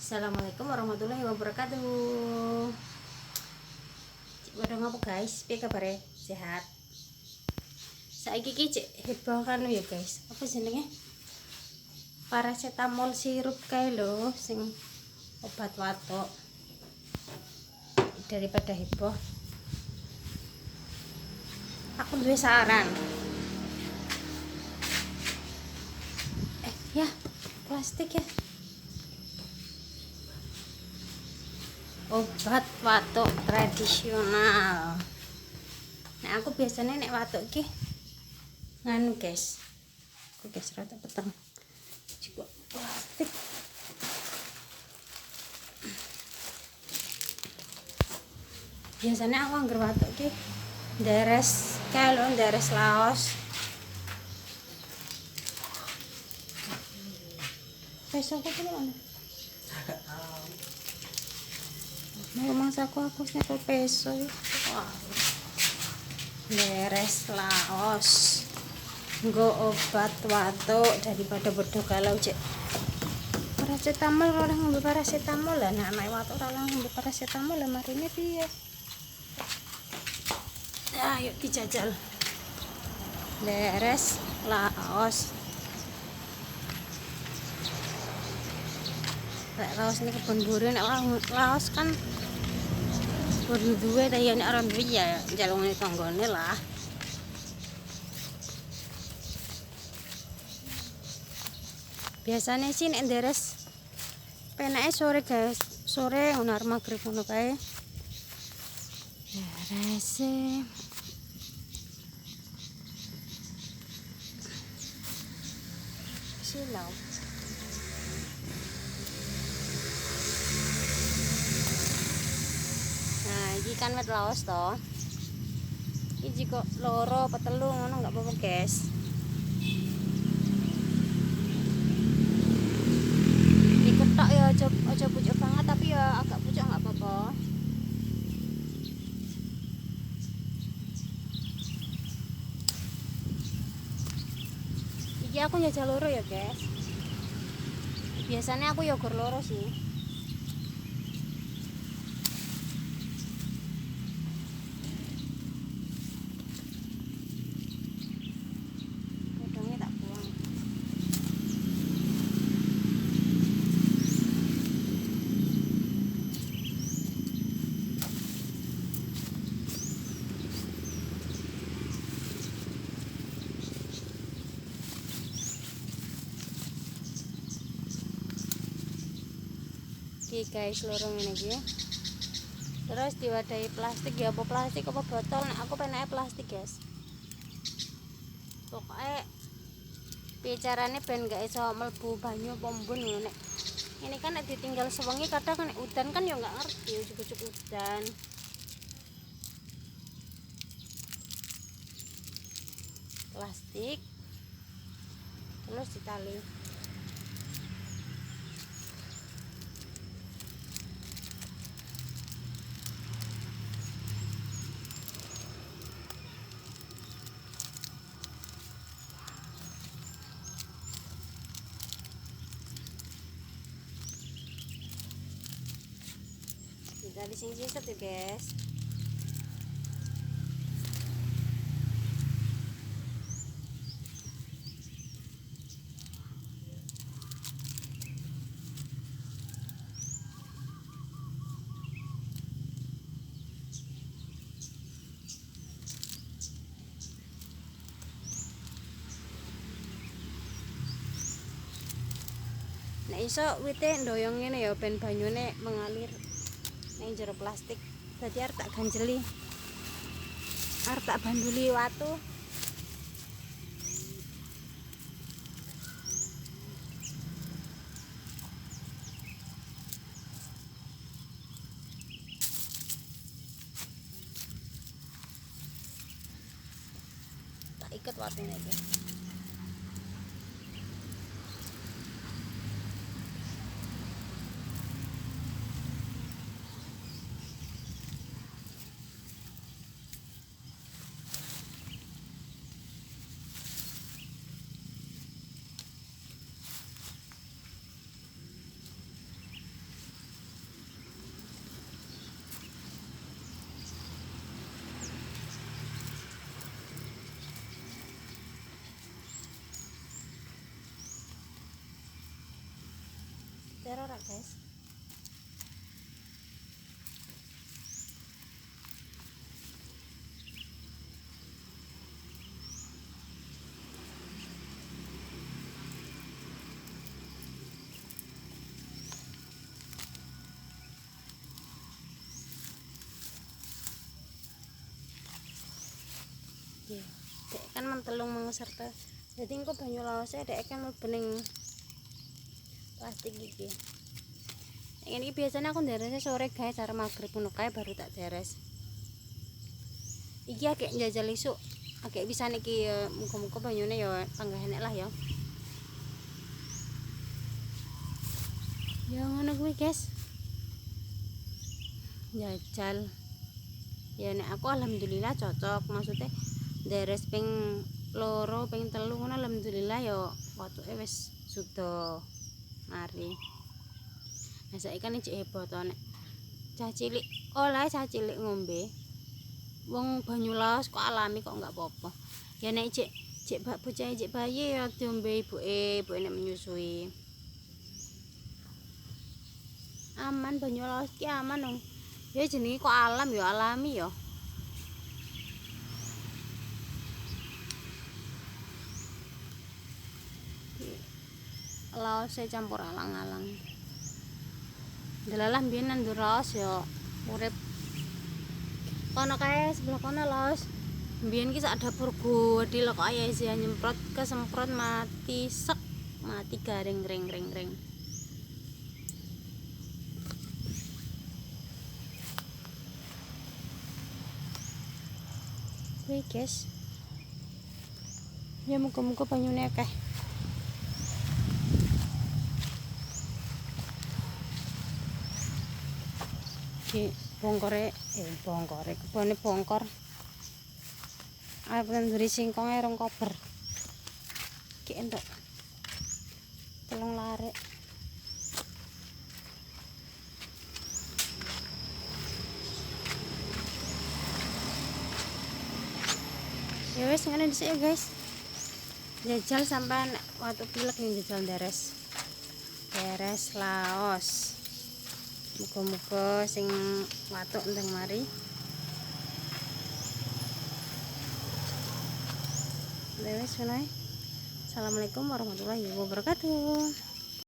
Assalamualaikum warahmatullahi wabarakatuh. Pada ngapa guys? Piye kabare? Sehat. Saiki iki cek heboh kan ya guys. Apa jenenge? Paracetamol sirup kae lho sing obat watuk. Daripada heboh, aku duwe saran. Ya, plastik ya. Obat watuk tradisional. Nah, aku biasanya nek watuk iki nganu guys. Aku guys rata peteng. Juga plastik. Biasanya aku anggar watuk iki deres kalau deres laos. Besok aku mana? Mau masak aku nyekel peso. Wah. Beres laos. Nggo obat watuk daripada bodoh kalau cek. Paracetamol orang ngambil paracetamol lah, nah anak watuk orang ngambil paracetamol lah marine piye? Ya, yuk dijajal. Beres laos. Laos ini kebun buru, nek laos kan kudu duwe ta ya nek ora duwe ya jalungane tanggane lah. Biasanya sih nek deres penake sore guys, sore ngono arep magrib ngono kae. Deres silau. Nah, iki kan wet laos to. Iki kok loro apa telu ngono enggak apa-apa, guys. Diketok ya aja pucuk banget tapi ya agak pucuk enggak apa-apa. Iki aku njajal loro ya, guys. Biasanya aku yogur loro sih. Oke guys, lorong ini ya. Terus diwadahi plastik ya, apa plastik apa botol? Nah, aku pengennya plastik guys. Pokoknya bicaranya ben gak iso mlebu banyu pombun ngene. Ini kan nek ditinggal sewengi kadang kan udan kan ya nggak ngerti ujuk-ujuk udan. Plastik terus ditali. Dari sini sisa tuh guys. Nek iso wite ndoyong ngene ya ben banyune mengalir ning jero plastik. Dadi arep tak ganjeli. Arep tak banduli watu. Tak iket watune iki. Teror guys. Ya, dek kan mentelung mengeserta. Jadi engko banyu laosnya dek kan bening plastik iki. Ini biasanya aku nderesnya sore guys, cara maghrib ngono kae baru tak deres. Iki akeh njajal isuk. Akeh bisa niki ya muga-muga banyune ya panggah enek lah ya. Ya ngono kuwi guys. Njajal. Ya nek aku alhamdulillah cocok, maksudnya deres ping loro ping telu ngono alhamdulillah ya watuke wis suda mari. Nah saiki kan cek heboh to nek cah cilik oleh cah cilik ngombe wong banyu laos kok alami kok enggak apa-apa. Ya nek cek bocah cek bayi ya diombe ibuke nek menyusui. Aman banyu laos ki aman dong. Ya jenenge kok alam ya alami ya. Laos saya campur alang-alang. Delalah mbiyen nandur laos ya urip kono kae sebelah kono laos. Mbiyen ki sak dapur gede lho kok ayah isi nyemprot kesemprot mati sek mati garing ring. Wih guys. Ya muga-muga banyune akeh. Di bongkore kebone bongkor. Arep nduri singkonge rong kober. Ki entuk. Telung larek. Ya wis ngene dhisik ya guys. Jajal sampean waktu pilek nih jajal deres laos. Muga-muga sing watuk enteng mari. Wis ngono ae. Assalamualaikum warahmatullahi wabarakatuh.